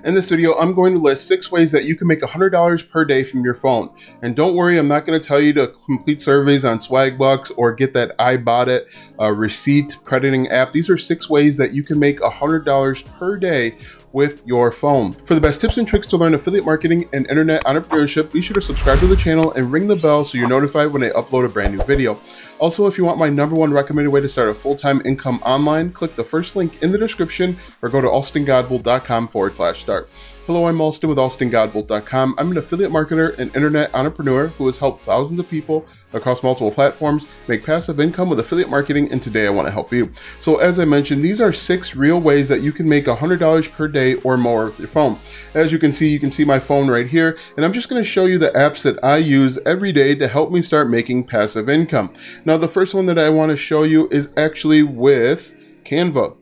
In this video, I'm going to list 6 ways that you can make $100 per day from your phone. And don't worry, I'm not going to tell you to complete surveys on Swagbucks or get that I Bought It receipt crediting app. These are 6 ways that you can make $100 per day with your phone. For the best tips and tricks to learn affiliate marketing and internet entrepreneurship, be sure to subscribe to the channel and ring the bell so you're notified when I upload a brand new video. Also, if you want my #1 recommended way to start a full-time income online, click the first link in the description or go to alstongodbold.com/start. Hello, I'm Alston with alstongodbold.com. I'm an affiliate marketer and internet entrepreneur who has helped thousands of people across multiple platforms make passive income with affiliate marketing, and today I want to help you. So as I mentioned, these are 6 real ways that you can make $100 per day or more with your phone. As you can see my phone right here, and I'm just going to show you the apps that I use every day to help me start making passive income. Now, the first one that I want to show you is actually with Canva.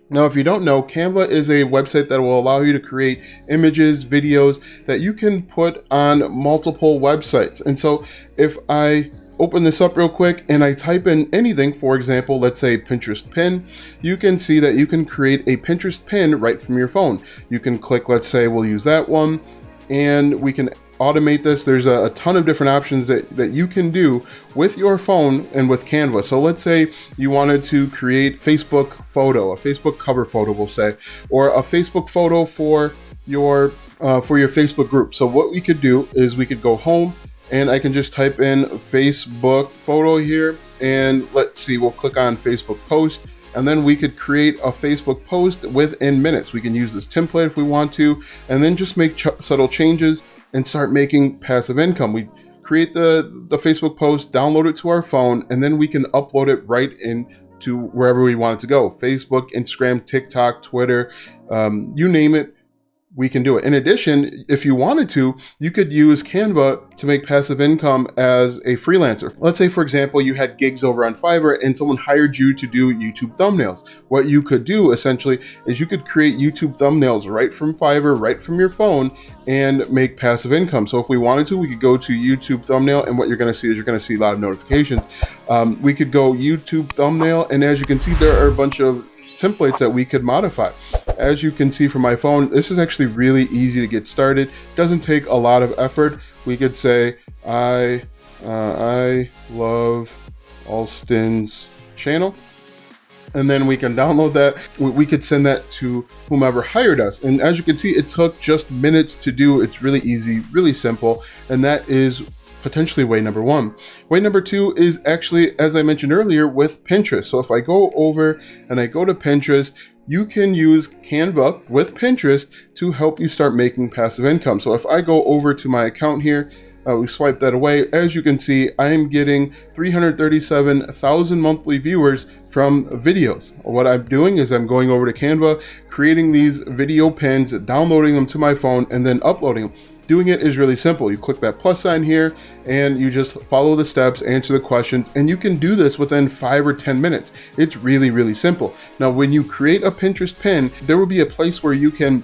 Now, if you don't know, Canva is a website that will allow you to create images, videos that you can put on multiple websites. And so if I open this up real quick and I type in anything, for example, let's say Pinterest pin, you can see that you can create a Pinterest pin right from your phone. You can click, let's say we'll use that one, and we can automate this. There's a ton of different options that you can do with your phone and with Canva. So let's say you wanted to create Facebook photo, a Facebook cover photo, we'll say, or a Facebook photo for your Facebook group. So what we could do is we could go home and I can just type in Facebook photo here, and let's see, we'll click on Facebook post, and then we could create a Facebook post within minutes. We can use this template if we want to, and then just make subtle changes and start making passive income. We create the Facebook post, download it to our phone, and then we can upload it right into wherever we want it to go. Facebook, Instagram, TikTok, Twitter, you name it, we can do it. In addition, if you wanted to, you could use Canva to make passive income as a freelancer. Let's say, for example, you had gigs over on Fiverr and someone hired you to do YouTube thumbnails. What you could do essentially is you could create YouTube thumbnails right from Fiverr, right from your phone, and make passive income. So if we wanted to, we could go to YouTube thumbnail, and what you're going to see is you're going to see a lot of notifications. We could go YouTube thumbnail, and as you can see, there are a bunch of templates that we could modify. As you can see from my phone, this is actually really easy to get started. Doesn't take a lot of effort. We could say, I love Alston's channel. And then we can download that. We could send that to whomever hired us. And as you can see, it took just minutes to do. It's really easy, really simple. And that is potentially way #1. Way #2 is actually, as I mentioned earlier, with Pinterest. So if I go over and I go to Pinterest, you can use Canva with Pinterest to help you start making passive income. So if I go over to my account here, we swipe that away. As you can see, I am getting 337,000 monthly viewers from videos. What I'm doing is I'm going over to Canva, creating these video pins, downloading them to my phone, and then uploading them. Doing it is really simple. You click that plus sign here and you just follow the steps, answer the questions, and you can do this within 5 or 10 minutes. It's really, really simple. Now, when you create a Pinterest pin, there will be a place where you can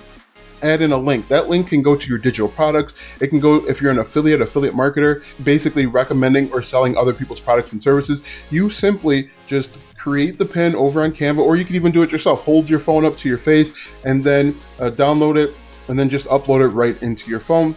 add in a link. That link can go to your digital products. It can go, if you're an affiliate marketer, basically recommending or selling other people's products and services. You simply just create the pin over on Canva, or you can even do it yourself. Hold your phone up to your face and then download it, and then just upload it right into your phone.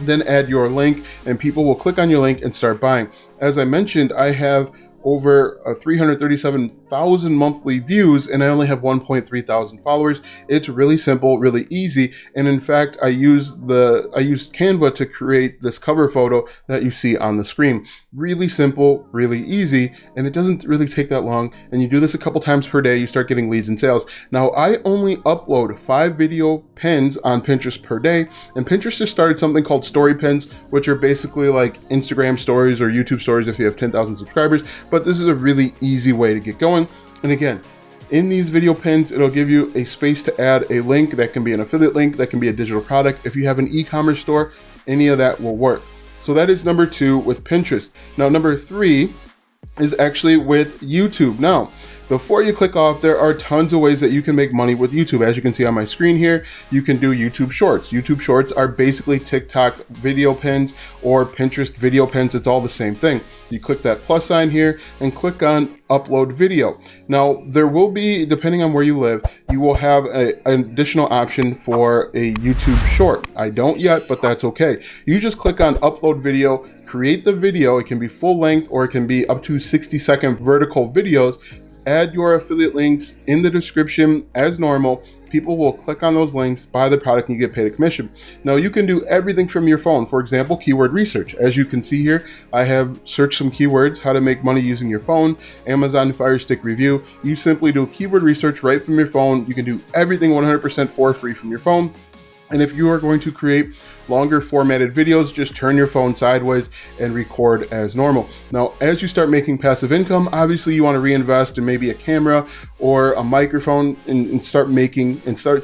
Then add your link, and people will click on your link and start buying. As I mentioned, I have over 337,000 monthly views, and I only have 1.3 thousand followers. It's really simple, really easy. And in fact, I used Canva to create this cover photo that you see on the screen. Really simple, really easy, and it doesn't really take that long. And you do this a couple times per day, you start getting leads and sales. Now, I only upload 5 video pins on Pinterest per day, and Pinterest just started something called story pins, which are basically like Instagram stories or YouTube stories if you have 10,000 subscribers. But this is a really easy way to get going. And again, in these video pins, it'll give you a space to add a link. That can be an affiliate link, that can be a digital product. If you have an e-commerce store, any of that will work. So that is #2 with Pinterest. Now, #3 is actually with YouTube. Now, before you click off, there are tons of ways that you can make money with YouTube. As you can see on my screen here, you can do YouTube Shorts. YouTube Shorts are basically TikTok video pins or Pinterest video pins. It's all the same thing. You click that plus sign here and click on upload video. Now, there will be, depending on where you live, you will have an additional option for a YouTube short. I don't yet, but that's okay. You just click on upload video, create the video. It can be full length or it can be up to 60-second vertical videos. Add your affiliate links in the description as normal. People will click on those links, buy the product, and you get paid a commission. Now, you can do everything from your phone. For example, keyword research. As you can see here, I have searched some keywords, how to make money using your phone, Amazon Fire Stick review. You simply do keyword research right from your phone. You can do everything 100% for free from your phone. And if you are going to create longer formatted videos, just turn your phone sideways and record as normal. Now, as you start making passive income, obviously you want to reinvest in maybe a camera or a microphone and start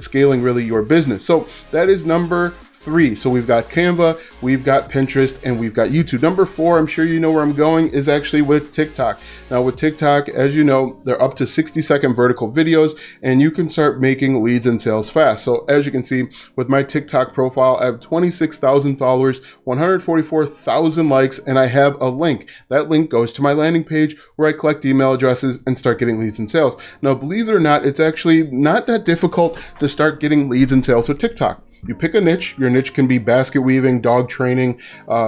scaling really your business. So that is number 3. So we've got Canva, we've got Pinterest, and we've got YouTube. Number 4, I'm sure you know where I'm going, is actually with TikTok. Now with TikTok, as you know, they're up to 60-second vertical videos, and you can start making leads and sales fast. So as you can see with my TikTok profile, I have 26,000 followers, 144,000 likes, and I have a link. That link goes to my landing page where I collect email addresses and start getting leads and sales. Now, believe it or not, it's actually not that difficult to start getting leads and sales with TikTok. You pick a niche. Your niche can be basket weaving, dog training,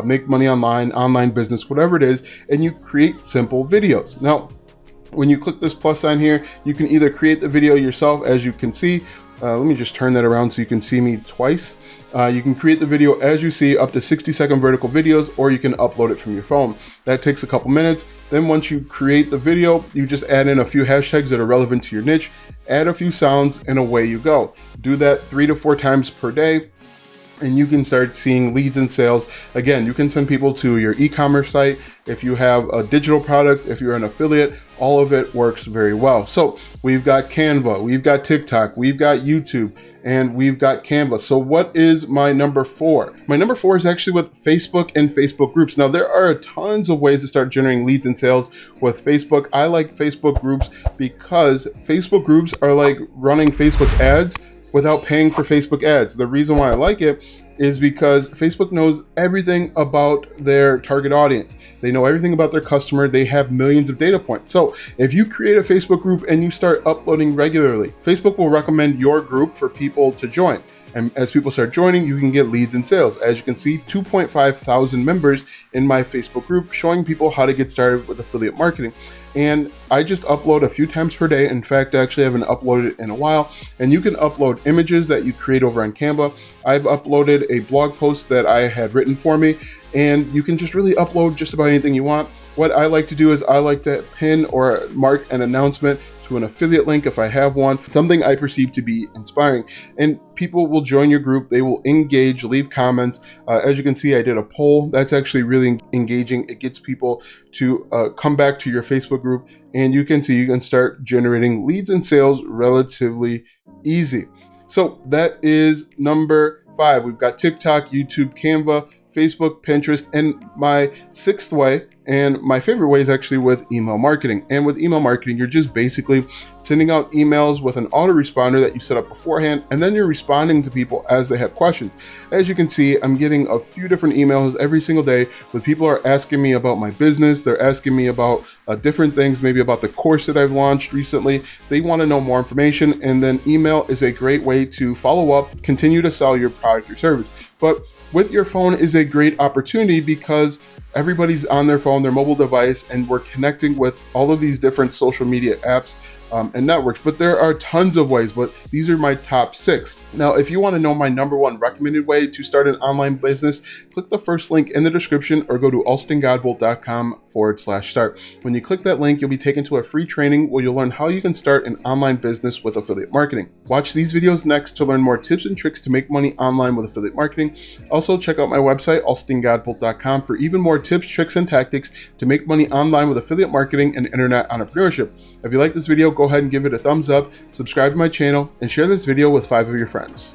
make money online business, whatever it is, and you create simple videos. Now, when you click this plus sign here, you can either create the video yourself, as you can see. Let me just turn that around so you can see me twice. You can create the video as you see, up to 60-second vertical videos, or you can upload it from your phone. That takes a couple minutes. Then once you create the video, you just add in a few hashtags that are relevant to your niche, add a few sounds, and away you go. Do that 3 to 4 times per day, and you can start seeing leads and sales. Again, you can send people to your e-commerce site. If you have a digital product, if you're an affiliate, all of it works very well. So we've got Canva, we've got TikTok, we've got YouTube, and we've got Canva. So what is my number 4? My number 4 is actually with Facebook and Facebook groups. Now, there are tons of ways to start generating leads and sales with Facebook. I like Facebook groups because Facebook groups are like running Facebook ads without paying for Facebook ads. The reason why I like it is because Facebook knows everything about their target audience. They know everything about their customer. They have millions of data points. So if you create a Facebook group and you start uploading regularly, Facebook will recommend your group for people to join. And as people start joining, you can get leads and sales. As you can see, 2.5 thousand members in my Facebook group showing people how to get started with affiliate marketing. And I just upload a few times per day. In fact, actually I haven't uploaded in a while. And you can upload images that you create over on Canva. I've uploaded a blog post that I had written for me, and you can just really upload just about anything you want. What I like to do is I like to pin or mark an announcement to an affiliate link if I have one, something I perceive to be inspiring. And people will join your group, they will engage, leave comments. As you can see, I did a poll. That's actually really engaging. It gets people to come back to your Facebook group, and you can see you can start generating leads and sales relatively easy. So that is number 5. We've got TikTok, YouTube, Canva, Facebook, Pinterest, and my 6th way, and my favorite way, is actually with email marketing. And with email marketing, you're just basically sending out emails with an autoresponder that you set up beforehand, and then you're responding to people as they have questions. As you can see, I'm getting a few different emails every single day with people are asking me about my business. They're asking me about different things, maybe about the course that I've launched recently. They want to know more information, and then email is a great way to follow up, continue to sell your product or service. But with your phone is a great opportunity because everybody's on their phone, their mobile device, and we're connecting with all of these different social media apps and networks. But there are tons of ways, but these are my top 6. Now, if you want to know my number 1 recommended way to start an online business, click the first link in the description or go to alstongodbolt.com/start. When you click that link, you'll be taken to a free training where you'll learn how you can start an online business with affiliate marketing. Watch these videos next to learn more tips and tricks to make money online with affiliate marketing. Also, check out my website, alstongodbolt.com, for even more tips, tricks, and tactics to make money online with affiliate marketing and internet entrepreneurship. If you like this video, go ahead and give it a thumbs up, subscribe to my channel, and share this video with 5 of your friends.